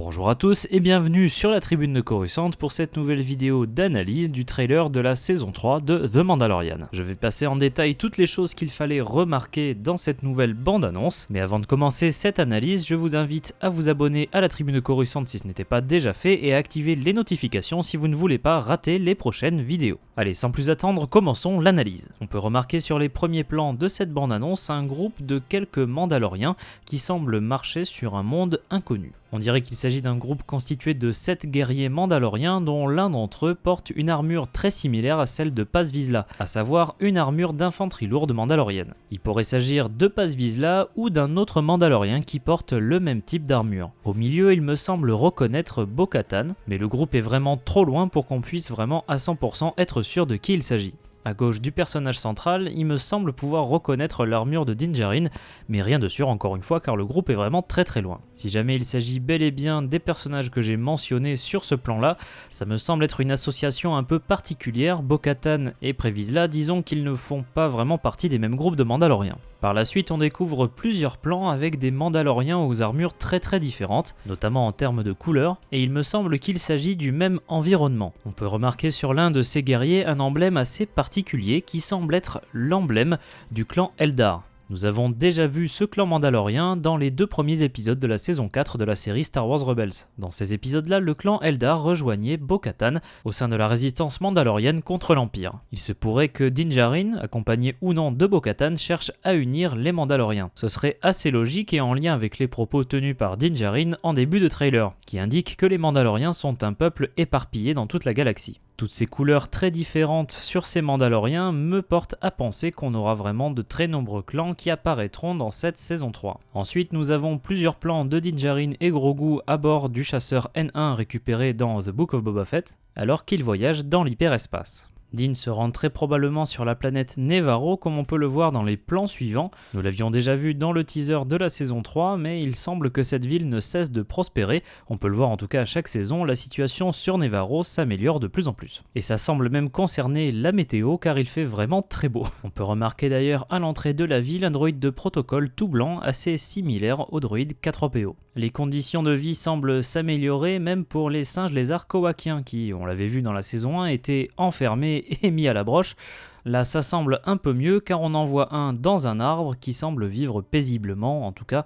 Bonjour à tous et bienvenue sur la tribune de Coruscant pour cette nouvelle vidéo d'analyse du trailer de la saison 3 de The Mandalorian. Je vais passer en détail toutes les choses qu'il fallait remarquer dans cette nouvelle bande-annonce, mais avant de commencer cette analyse, je vous invite à vous abonner à la tribune de Coruscant si ce n'était pas déjà fait et à activer les notifications si vous ne voulez pas rater les prochaines vidéos. Allez, sans plus attendre, commençons l'analyse. On peut remarquer sur les premiers plans de cette bande-annonce un groupe de quelques Mandaloriens qui semblent marcher sur un monde inconnu. On dirait qu'il s'agit d'un groupe constitué de 7 guerriers mandaloriens dont l'un d'entre eux porte une armure très similaire à celle de Paz Vizsla, à savoir une armure d'infanterie lourde mandalorienne. Il pourrait s'agir de Paz Vizsla ou d'un autre mandalorien qui porte le même type d'armure. Au milieu, il me semble reconnaître Bo-Katan, mais le groupe est vraiment trop loin pour qu'on puisse vraiment à 100% être sûr de qui il s'agit. À gauche du personnage central, il me semble pouvoir reconnaître l'armure de Din Djarin, mais rien de sûr encore une fois car le groupe est vraiment très loin. Si jamais il s'agit bel et bien des personnages que j'ai mentionnés sur ce plan-là, ça me semble être une association un peu particulière. Bo-Katan et Paz Vizsla, disons qu'ils ne font pas vraiment partie des mêmes groupes de Mandaloriens. Par la suite, on découvre plusieurs plans avec des Mandaloriens aux armures très différentes, notamment en termes de couleurs, et il me semble qu'il s'agit du même environnement. On peut remarquer sur l'un de ces guerriers un emblème assez particulier qui semble être l'emblème du clan Eldar. Nous avons déjà vu ce clan mandalorien dans les 2 premiers épisodes de la saison 4 de la série Star Wars Rebels. Dans ces épisodes-là, le clan Eldar rejoignait Bo-Katan au sein de la résistance mandalorienne contre l'Empire. Il se pourrait que Din Djarin, accompagné ou non de Bo-Katan, cherche à unir les Mandaloriens. Ce serait assez logique et en lien avec les propos tenus par Din Djarin en début de trailer, qui indiquent que les Mandaloriens sont un peuple éparpillé dans toute la galaxie. Toutes ces couleurs très différentes sur ces Mandaloriens me portent à penser qu'on aura vraiment de très nombreux clans qui apparaîtront dans cette saison 3. Ensuite, nous avons plusieurs plans de Din Djarin et Grogu à bord du chasseur N1 récupéré dans The Book of Boba Fett, alors qu'ils voyagent dans l'hyperespace. Din se rend très probablement sur la planète Nevarro comme on peut le voir dans les plans suivants. Nous l'avions déjà vu dans le teaser de la saison 3, mais il semble que cette ville ne cesse de prospérer. On peut le voir en tout cas à chaque saison, la situation sur Nevarro s'améliore de plus en plus. Et ça semble même concerner la météo car il fait vraiment très beau. On peut remarquer d'ailleurs à l'entrée de la ville un droïde de protocole tout blanc assez similaire au droïde K3PO. Les conditions de vie semblent s'améliorer même pour les singes lézards kowakiens qui, on l'avait vu dans la saison 1, étaient enfermés et mis à la broche. Là ça semble un peu mieux car on en voit un dans un arbre qui semble vivre paisiblement, en tout cas.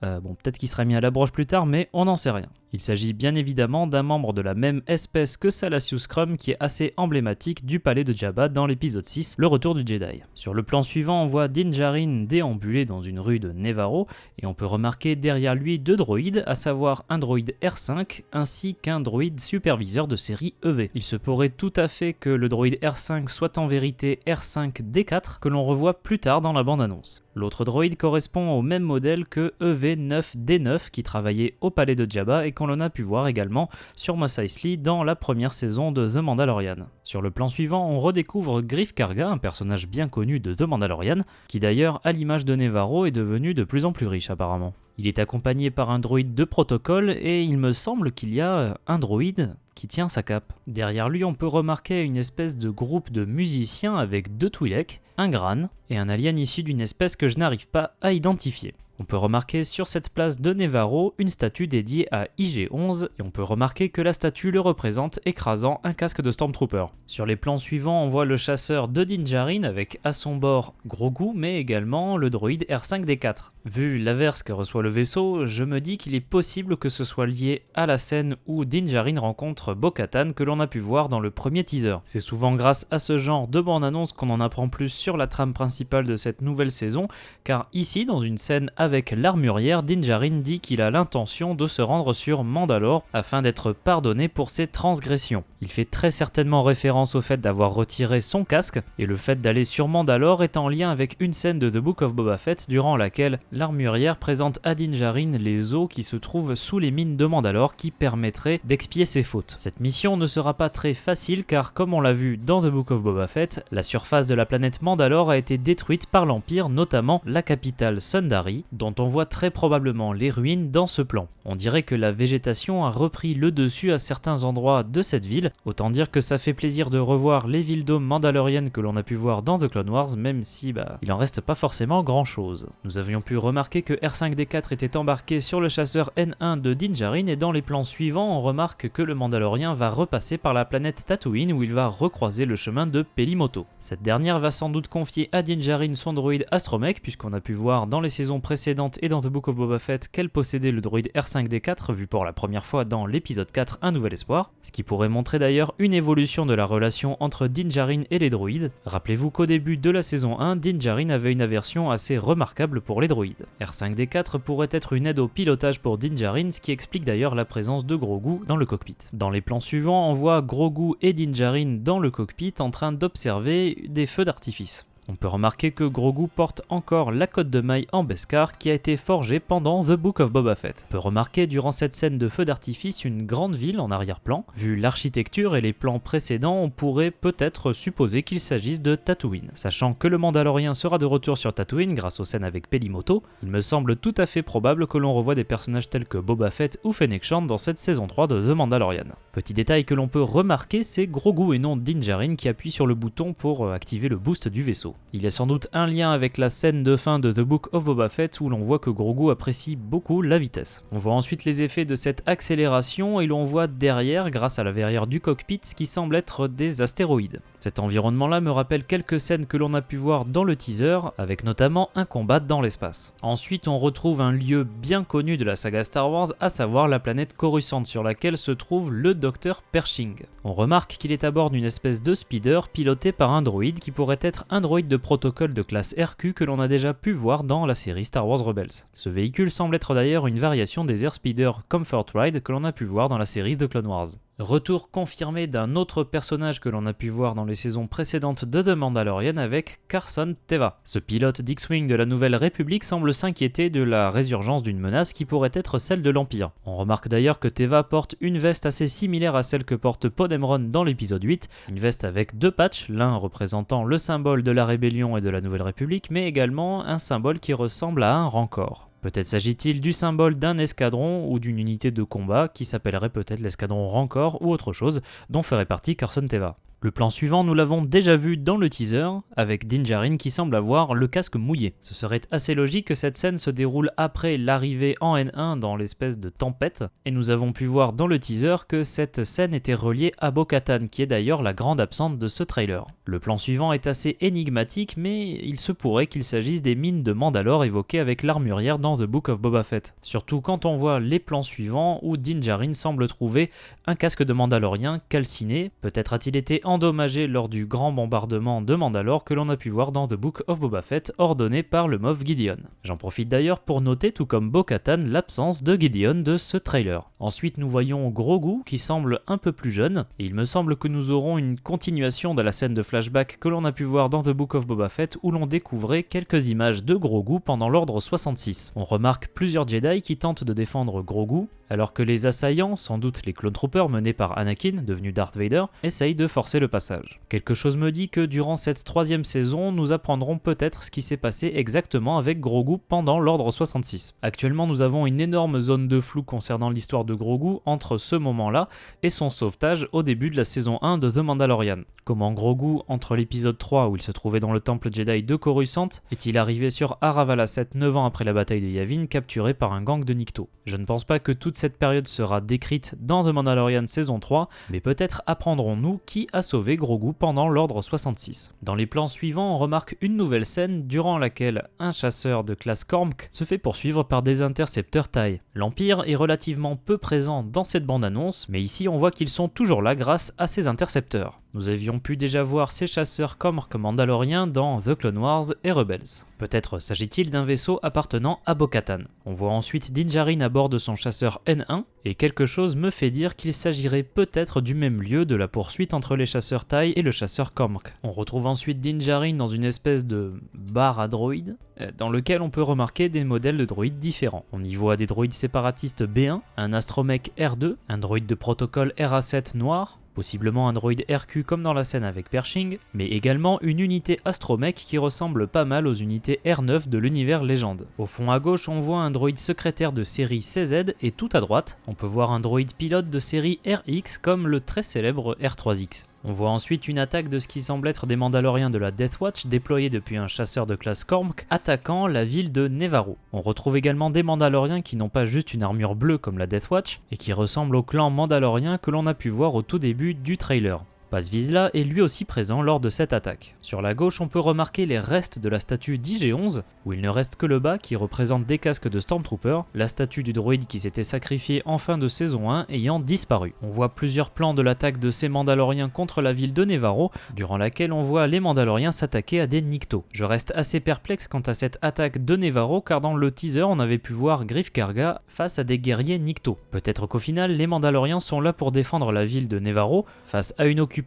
Peut-être qu'il sera mis à la broche plus tard, mais on n'en sait rien. Il s'agit bien évidemment d'un membre de la même espèce que Salacious Crumb qui est assez emblématique du palais de Jabba dans l'épisode 6, le retour du Jedi. Sur le plan suivant, on voit Din Djarin déambuler dans une rue de Nevarro et on peut remarquer derrière lui 2 droïdes, à savoir un droïde R5 ainsi qu'un droïde superviseur de série EV. Il se pourrait tout à fait que le droïde R5 soit en vérité R5D4 que l'on revoit plus tard dans la bande-annonce. L'autre droïde correspond au même modèle que EV9D9 qui travaillait au palais de Jabba et qu'on l'on a pu voir également sur Mos Eisley dans la première saison de The Mandalorian. Sur le plan suivant, on redécouvre Greef Karga, un personnage bien connu de The Mandalorian, qui d'ailleurs, à l'image de Nevarro, est devenu de plus en plus riche apparemment. Il est accompagné par un droïde de protocole et il me semble qu'il y a un droïde qui tient sa cape. Derrière lui, on peut remarquer une espèce de groupe de musiciens avec 2 Twi'lek, un Gran et un alien issu d'une espèce que je n'arrive pas à identifier. On peut remarquer sur cette place de Nevarro une statue dédiée à IG-11 et on peut remarquer que la statue le représente écrasant un casque de Stormtrooper. Sur les plans suivants, on voit le chasseur de Din Djarin avec à son bord Grogu mais également le droïde R5D4. Vu l'averse que reçoit le vaisseau, je me dis qu'il est possible que ce soit lié à la scène où Din Djarin rencontre Bo-Katan que l'on a pu voir dans le premier teaser. C'est souvent grâce à ce genre de bande-annonce qu'on en apprend plus sur la trame principale de cette nouvelle saison, car ici, dans une scène avec l'armurière, Din Djarin dit qu'il a l'intention de se rendre sur Mandalore afin d'être pardonné pour ses transgressions. Il fait très certainement référence au fait d'avoir retiré son casque, et le fait d'aller sur Mandalore est en lien avec une scène de The Book of Boba Fett durant laquelle l'armurière présente à Din Djarin les os qui se trouvent sous les mines de Mandalore qui permettraient d'expier ses fautes. Cette mission ne sera pas très facile car comme on l'a vu dans The Book of Boba Fett, la surface de la planète Mandalore a été détruite par l'Empire, notamment la capitale Sundari, dont on voit très probablement les ruines dans ce plan. On dirait que la végétation a repris le dessus à certains endroits de cette ville, autant dire que ça fait plaisir de revoir les villes dômes mandaloriennes que l'on a pu voir dans The Clone Wars, même si il en reste pas forcément grand chose. Nous avions pu remarquer que R5-D4 était embarqué sur le chasseur N1 de Din Djarin et dans les plans suivants, on remarque que le Mandalorien va repasser par la planète Tatooine où il va recroiser le chemin de Pelimoto. Cette dernière va sans doute confier à Din Djarin son droïde Astromech, puisqu'on a pu voir dans les saisons précédentes et dans The Book of Boba Fett qu'elle possédait le droïde R5-D4 vu pour la première fois dans l'épisode 4 Un Nouvel Espoir, ce qui pourrait montrer d'ailleurs une évolution de la relation entre Din Djarin et les droïdes. Rappelez-vous qu'au début de la saison 1, Din Djarin avait une aversion assez remarquable pour les droïdes. R5-D4 pourrait être une aide au pilotage pour Din Djarin, ce qui explique d'ailleurs la présence de Grogu dans le cockpit. Dans les plans suivants, on voit Grogu et Din Djarin dans le cockpit en train d'observer des feux d'artifice. On peut remarquer que Grogu porte encore la cotte de maille en Beskar qui a été forgée pendant The Book of Boba Fett. On peut remarquer durant cette scène de feu d'artifice une grande ville en arrière-plan. Vu l'architecture et les plans précédents, on pourrait peut-être supposer qu'il s'agisse de Tatooine. Sachant que le Mandalorien sera de retour sur Tatooine grâce aux scènes avec Pelimoto, il me semble tout à fait probable que l'on revoie des personnages tels que Boba Fett ou Fennec Shand dans cette saison 3 de The Mandalorian. Petit détail que l'on peut remarquer, c'est Grogu et non Din Djarin qui appuie sur le bouton pour activer le boost du vaisseau. Il y a sans doute un lien avec la scène de fin de The Book of Boba Fett où l'on voit que Grogu apprécie beaucoup la vitesse. On voit ensuite les effets de cette accélération et l'on voit derrière, grâce à la verrière du cockpit, ce qui semble être des astéroïdes. Cet environnement-là me rappelle quelques scènes que l'on a pu voir dans le teaser, avec notamment un combat dans l'espace. Ensuite, on retrouve un lieu bien connu de la saga Star Wars, à savoir la planète Coruscant sur laquelle se trouve le Dr Pershing. On remarque qu'il est à bord d'une espèce de speeder piloté par un droïde qui pourrait être un droïde de protocole de classe RQ que l'on a déjà pu voir dans la série Star Wars Rebels. Ce véhicule semble être d'ailleurs une variation des Airspeeder Comfort Ride que l'on a pu voir dans la série The Clone Wars. Retour confirmé d'un autre personnage que l'on a pu voir dans les saisons précédentes de The Mandalorian avec Carson Teva. Ce pilote d'X-Wing de la Nouvelle République semble s'inquiéter de la résurgence d'une menace qui pourrait être celle de l'Empire. On remarque d'ailleurs que Teva porte une veste assez similaire à celle que porte Poe Dameron dans l'épisode 8, une veste avec deux patchs, l'un représentant le symbole de la rébellion et de la Nouvelle République, mais également un symbole qui ressemble à un rancor. Peut-être s'agit-il du symbole d'un escadron ou d'une unité de combat qui s'appellerait peut-être l'escadron Rancor ou autre chose dont ferait partie Carson Teva. Le plan suivant, nous l'avons déjà vu dans le teaser, avec Din Djarin qui semble avoir le casque mouillé. Ce serait assez logique que cette scène se déroule après l'arrivée en N1 dans l'espèce de tempête, et nous avons pu voir dans le teaser que cette scène était reliée à Bo-Katan, qui est d'ailleurs la grande absente de ce trailer. Le plan suivant est assez énigmatique, mais il se pourrait qu'il s'agisse des mines de Mandalore évoquées avec l'armurière dans The Book of Boba Fett. Surtout quand on voit les plans suivants où Din Djarin semble trouver un casque de Mandalorien calciné, peut-être a-t-il été endommagé lors du grand bombardement de Mandalore que l'on a pu voir dans The Book of Boba Fett ordonné par le Moff Gideon. J'en profite d'ailleurs pour noter, tout comme Bo-Katan, l'absence de Gideon de ce trailer. Ensuite nous voyons Grogu qui semble un peu plus jeune, et il me semble que nous aurons une continuation de la scène de flashback que l'on a pu voir dans The Book of Boba Fett où l'on découvrait quelques images de Grogu pendant l'ordre 66. On remarque plusieurs Jedi qui tentent de défendre Grogu, alors que les assaillants, sans doute les Clone Troopers menés par Anakin, devenu Darth Vader, essayent de forcer le passage. Quelque chose me dit que durant cette troisième saison, nous apprendrons peut-être ce qui s'est passé exactement avec Grogu pendant l'ordre 66. Actuellement, nous avons une énorme zone de flou concernant l'histoire de Grogu entre ce moment-là et son sauvetage au début de la saison 1 de The Mandalorian. Comment Grogu, entre l'épisode 3 où il se trouvait dans le temple Jedi de Coruscant, est-il arrivé sur Aravala 7 9 ans après la bataille de Yavin, capturé par un gang de Nikto? Je ne pense pas que toute cette période sera décrite dans The Mandalorian saison 3, mais peut-être apprendrons-nous qui a sauvé Grogu pendant l'ordre 66. Dans les plans suivants, on remarque une nouvelle scène durant laquelle un chasseur de classe Kormk se fait poursuivre par des intercepteurs TIE. L'Empire est relativement peu présent dans cette bande-annonce, mais ici on voit qu'ils sont toujours là grâce à ces intercepteurs. Nous avions pu déjà voir ces chasseurs Kormk mandaloriens dans The Clone Wars et Rebels. Peut-être s'agit-il d'un vaisseau appartenant à Bo-Katan. On voit ensuite Din Djarin à bord de son chasseur N1, et quelque chose me fait dire qu'il s'agirait peut-être du même lieu de la poursuite entre les chasseurs TIE et le chasseur Kormk. On retrouve ensuite Din Djarin dans une espèce de bar à droïdes, dans lequel on peut remarquer des modèles de droïdes différents. On y voit des droïdes séparatistes B1, un Astromech R2, un droïde de protocole RA7 noir, possiblement un droïde RQ comme dans la scène avec Pershing, mais également une unité Astromech qui ressemble pas mal aux unités R9 de l'univers Légende. Au fond à gauche, on voit un droïde secrétaire de série CZ et tout à droite, on peut voir un droïde pilote de série RX comme le très célèbre R3X. On voit ensuite une attaque de ce qui semble être des Mandaloriens de la Death Watch déployés depuis un chasseur de classe Kormk attaquant la ville de Nevarro. On retrouve également des Mandaloriens qui n'ont pas juste une armure bleue comme la Death Watch et qui ressemblent au clan Mandalorien que l'on a pu voir au tout début du trailer. Paz Vizsla est lui aussi présent lors de cette attaque. Sur la gauche, on peut remarquer les restes de la statue d'IG-11, où il ne reste que le bas qui représente des casques de Stormtrooper, la statue du droïde qui s'était sacrifié en fin de saison 1 ayant disparu. On voit plusieurs plans de l'attaque de ces Mandaloriens contre la ville de Nevarro, durant laquelle on voit les Mandaloriens s'attaquer à des Nikto. Je reste assez perplexe quant à cette attaque de Nevarro car dans le teaser on avait pu voir Greef Karga face à des guerriers Nikto. Peut-être qu'au final les Mandaloriens sont là pour défendre la ville de Nevarro face à une occupation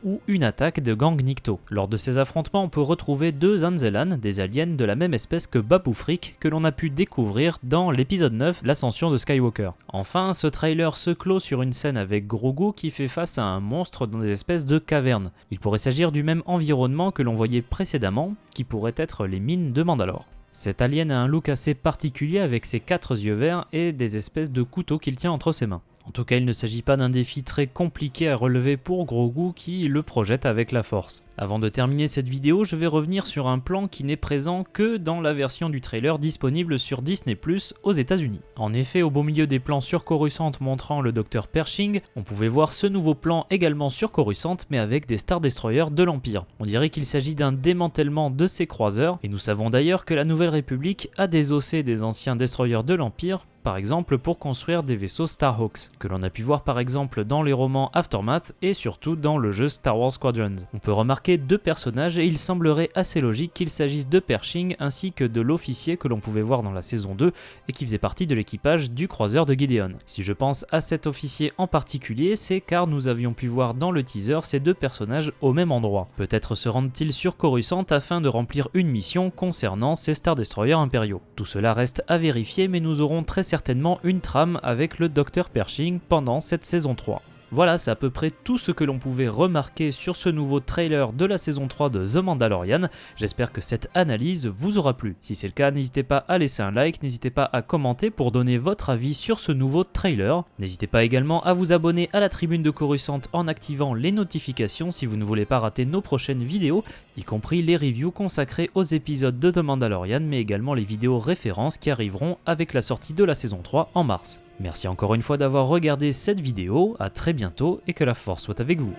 ou une attaque de gang Nikto. Lors de ces affrontements, on peut retrouver deux Anzellan, des aliens de la même espèce que Babu Frick, que l'on a pu découvrir dans l'épisode 9, l'ascension de Skywalker. Enfin, ce trailer se clôt sur une scène avec Grogu qui fait face à un monstre dans des espèces de cavernes. Il pourrait s'agir du même environnement que l'on voyait précédemment, qui pourrait être les mines de Mandalore. Cet alien a un look assez particulier avec ses 4 yeux verts et des espèces de couteaux qu'il tient entre ses mains. En tout cas, il ne s'agit pas d'un défi très compliqué à relever pour Grogu qui le projette avec la force. Avant de terminer cette vidéo, je vais revenir sur un plan qui n'est présent que dans la version du trailer disponible sur Disney+ aux États-Unis. En effet, au beau milieu des plans sur Coruscant montrant le Dr Pershing, on pouvait voir ce nouveau plan également sur Coruscant mais avec des Star Destroyers de l'Empire. On dirait qu'il s'agit d'un démantèlement de ces croiseurs et nous savons d'ailleurs que la Nouvelle République a désossé des anciens destroyers de l'Empire, par exemple pour construire des vaisseaux Starhawks, que l'on a pu voir par exemple dans les romans Aftermath et surtout dans le jeu Star Wars Squadrons. On peut remarquer deux personnages et il semblerait assez logique qu'il s'agisse de Pershing ainsi que de l'officier que l'on pouvait voir dans la saison 2 et qui faisait partie de l'équipage du croiseur de Gideon. Si je pense à cet officier en particulier, c'est car nous avions pu voir dans le teaser ces deux personnages au même endroit. Peut-être se rendent-ils sur Coruscant afin de remplir une mission concernant ces Star Destroyers impériaux. Tout cela reste à vérifier mais nous aurons très certainement une trame avec le Dr Pershing pendant cette saison 3. Voilà, c'est à peu près tout ce que l'on pouvait remarquer sur ce nouveau trailer de la saison 3 de The Mandalorian. J'espère que cette analyse vous aura plu. Si c'est le cas, n'hésitez pas à laisser un like, n'hésitez pas à commenter pour donner votre avis sur ce nouveau trailer. N'hésitez pas également à vous abonner à la tribune de Coruscant en activant les notifications si vous ne voulez pas rater nos prochaines vidéos, y compris les reviews consacrées aux épisodes de The Mandalorian, mais également les vidéos références qui arriveront avec la sortie de la saison 3 en mars. Merci encore une fois d'avoir regardé cette vidéo, à très bientôt et que la force soit avec vous.